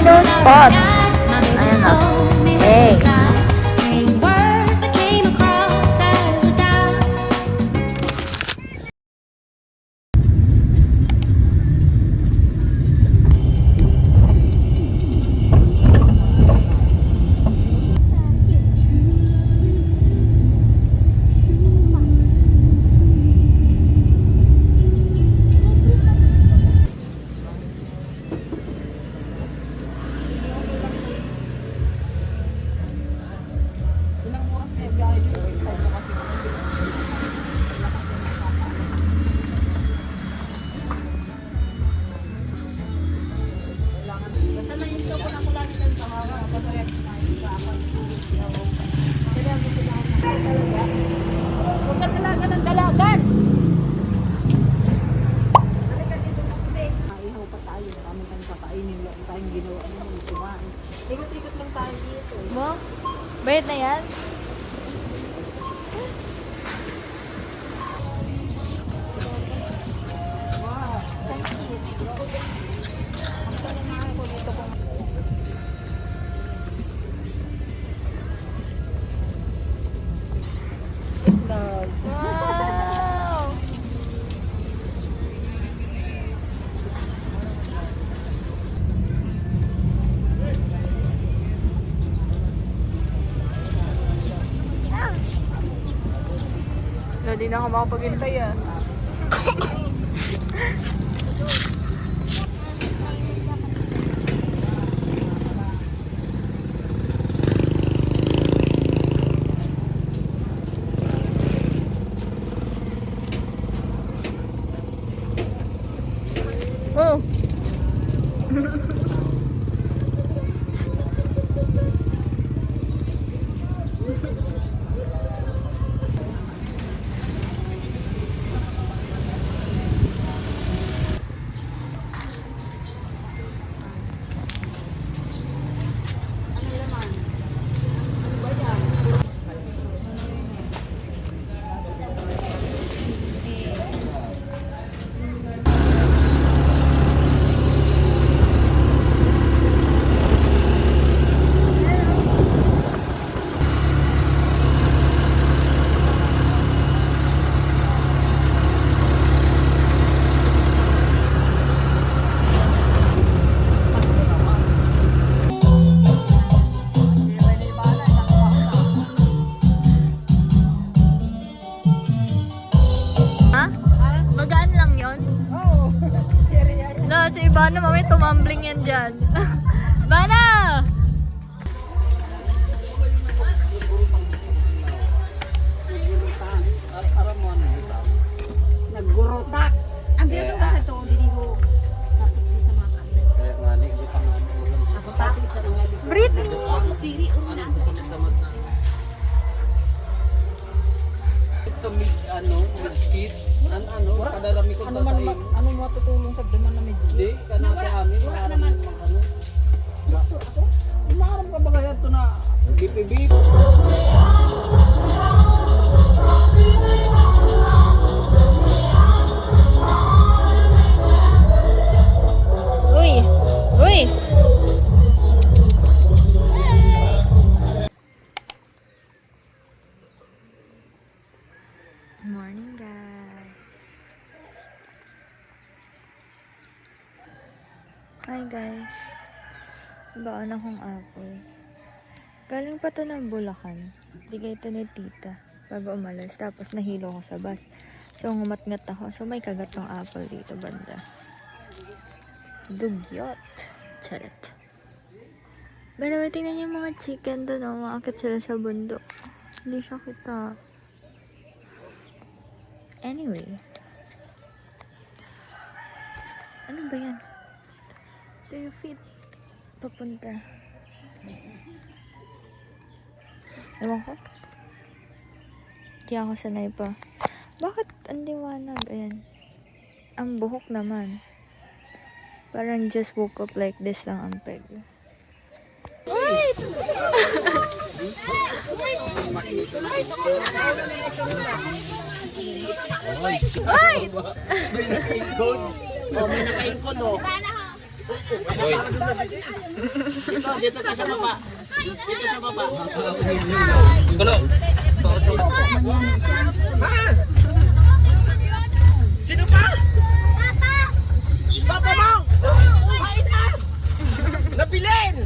Filipino spot. Ayan na. Hey. Huwag ka dalaga ng dalagan. Ihaw pa tayo. Kami tayong kakainin lang tayong ginawa naman. Kumain. Ikot-ikot lang tayo dito. Mo? Bayad na yan? Wow. Thank you. Ang sana na ako dito kung itlog. Wow! Hindi na ako makapaghintay ah. Oh! Magaan lang yon. Oo. Cherry yan. Na, si Ivana mamaya tumambling yan dyan. Ivana! Naggurotak. Ang bito ba sa to? Hindi ko. Tapos di sa makan. Ako pati sa mga dito. Britney! Pili una. Ito mid-kit. Kadarami ko Ano man ano mo tutulong sa duman na medyo. Hindi, kanate amin. Wala naman. Umaharap ka ba kaya ito na bip-bip? Uy! Uy! Morning, guys. Hi, guys. Baon akong apple. Galing pa to ng Bulacan. Bigay to ni tita bago umalis. Tapos nahilo ko sa bus. So, ngumat-ngat ako. So, may kagat yung apple dito banda. Dugyot. Charot. By the way, tingnan niyo yung mga chicken doon. Oh, maakit sila sa bundok. Hindi siya kita. Anyway. Ano ba yan? Ito yung feet. Papunta. Ewan ko. Hindi ako sanay pa. Bakit ang liwanag? Ayan. Ang buhok naman. Parang just woke up like this lang ang peg. Wait! Wait! May nakaingkod. Oh, may nakaingkod oh. Dito ka sa baba. Dito sa baba. Gulo. Sino pa? Papa mo! Kain na! Nabilin!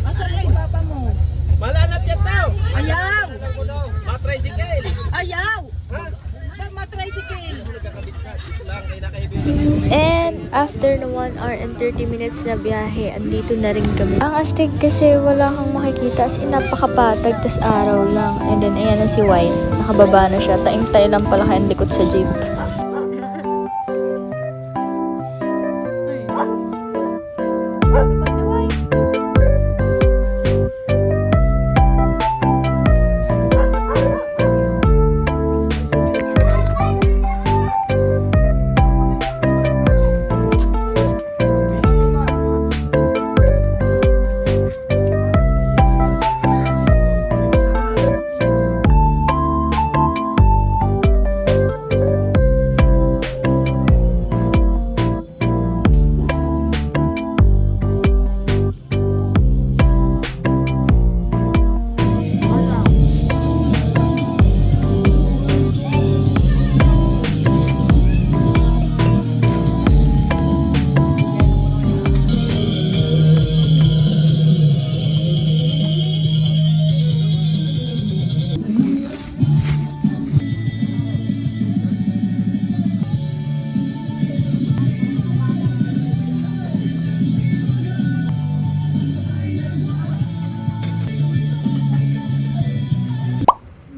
Nasaan si papa mo? Malanat yan daw! Ayaw! Matricycle! Ayaw! Ha? Pag matricycle! Nagkakabit siya. Dito lang kayo nakaibigan. And after na 1 hour and 30 minutes na biyahe, andito na rin kami. Ang astig kasi wala kang makikita, as in napakapatag, tas araw lang. And then ayan na si White, nakababa na siya, taing-tay lang pala kayang likod sa jeep.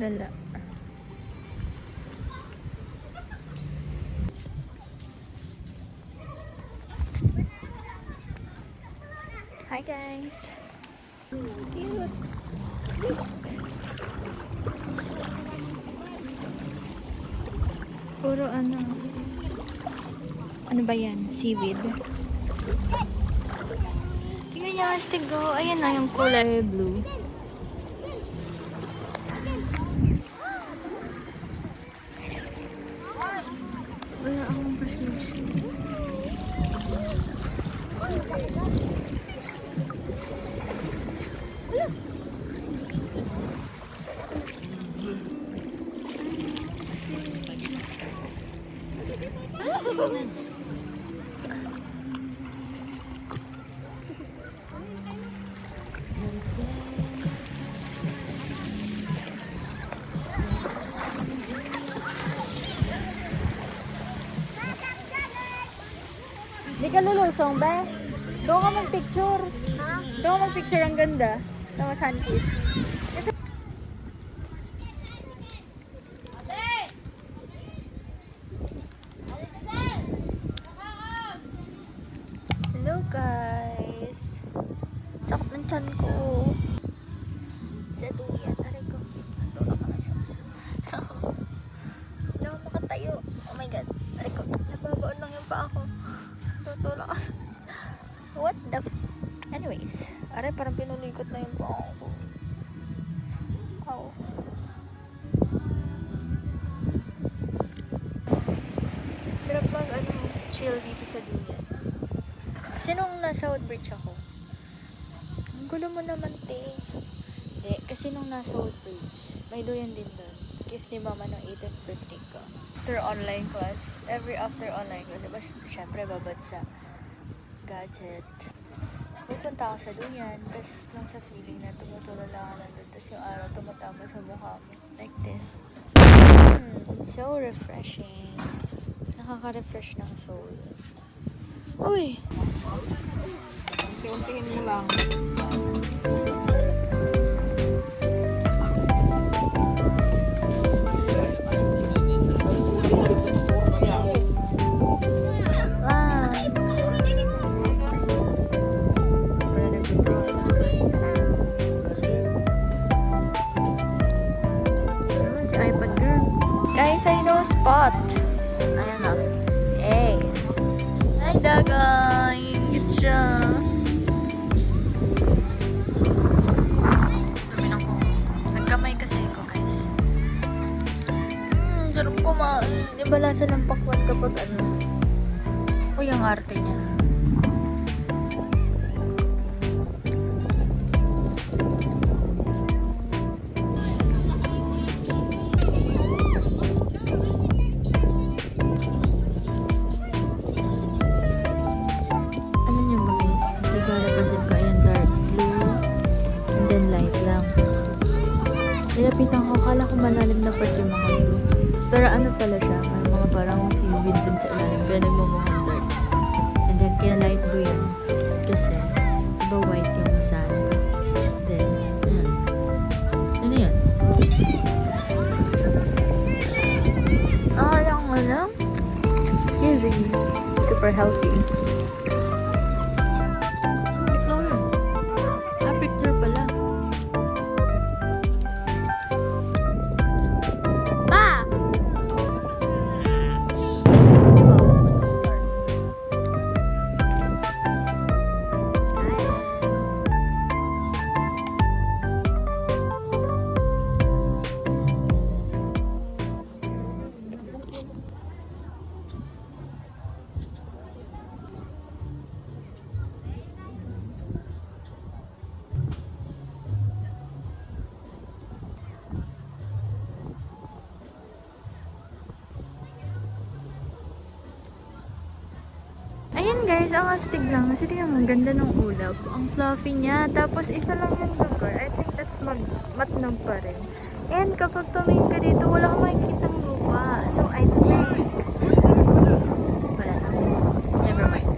Lala. Hi guys! Cute! Puro ano ba yan? Seaweed? Tingnan niya, astig go. Ayan na yung kulay blue. Wala akong prescription. Di ka lulusong ba? Doon ka mag-picture. Doon ka mag-picture, ang ganda. Tama sunkiss. Hello guys. Sakit ng tiyan ko. Sa duyan. Aray ko. Tulak ka na siya. Hindi ako makatayo. Oh my god. Aray ko. Nababaon lang yung paa ko. Tutulak ka. What the Anyways. Aray, parang pinulikot na yung paa ko. Ow. Sarap mag chill dito sa duyan. Kasi nung nasa Woodbridge ako, ang gulo mo naman, te. Hindi, kasi nung nasa Woodbridge, may duyan din doon. Gift ni mama ng 18th birthday ko. After online class, after online class, diba, syempre babad sa gadget. Pupunta ako sa duyan, tapos lang sa feeling na tumutulala ka nandun, tapos yung araw tumatama sa mukha mo. Like this. So refreshing. Nakaka-refresh ng soul. Uy! Unti-untiin mo lang. Guys, I know a spot. Ayan na. Hey. Hi, Dagay. Cute siya. Dami na ko. Nagkamay kasi ko, guys. Sarap kumain. Iba lasa ng pakwan kapag ano. Uy, ang arte niya. Nilapitan ko, akala ko malalim na part yung mga blue. Pero ano pala siya, may mga parang seaweed dun sa ilalim, kaya nagmumukhang dark. And then, kaya light blue yan. Kasi, diba white yung sand. Then, yun. Ano yun? Yung ano? Cheesy. Super healthy. Picture pala. Pa! Ayan guys, ang astig lang. Kasi tingnan, ang ganda ng ulap. Ang fluffy niya. Tapos isa lang yung lugar. I think that's matnog pa rin. And kapag tumingin ka dito, wala kang makikitang lupa. So I think, wala na. Never mind.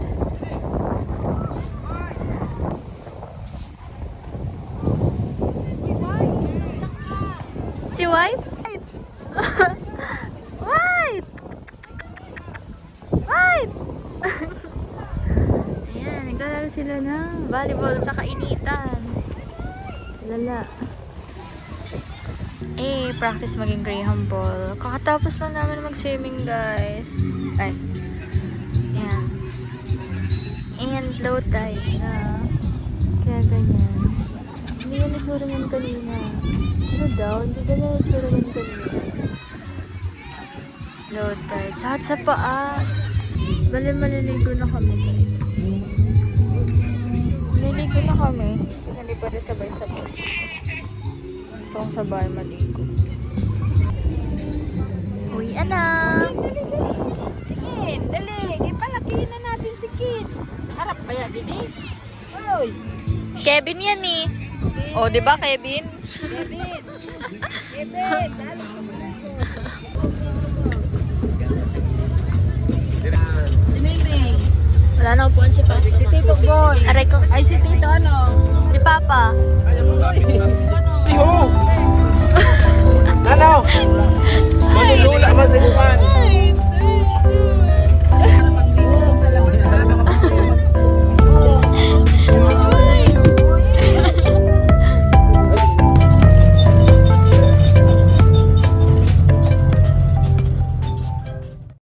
Si White? White! White! Ayan, naglalaro sila ng volleyball sa kainitan. Lala. Practice maging graham ball. Kakatapos lang namin mag-swimming, guys. Ay. Ayan. And low tide na. Kaya ganyan. Hindi yan itsura yan kanina. Ano daw? Hindi ganyan itsura yan kanina. Low tide. Sa paa. Bale, maliligo na kami, guys. Maliligo na kami. Hindi pwede sabay-sabay. So, kung sabay, maligo. Uwi, anak! Kin, dali. Ipalakihin na natin si Kin. Harap kaya din eh. Uy. Kevin yan eh. O, di ba, Kevin? Kevin. Kevin. Dali ka muna. Si Mingming. Wala na upuan si Papa. Si Tito Boy. Aray ko. Ay, si Tito ano? Si Papa. Si Tito ano? Iho!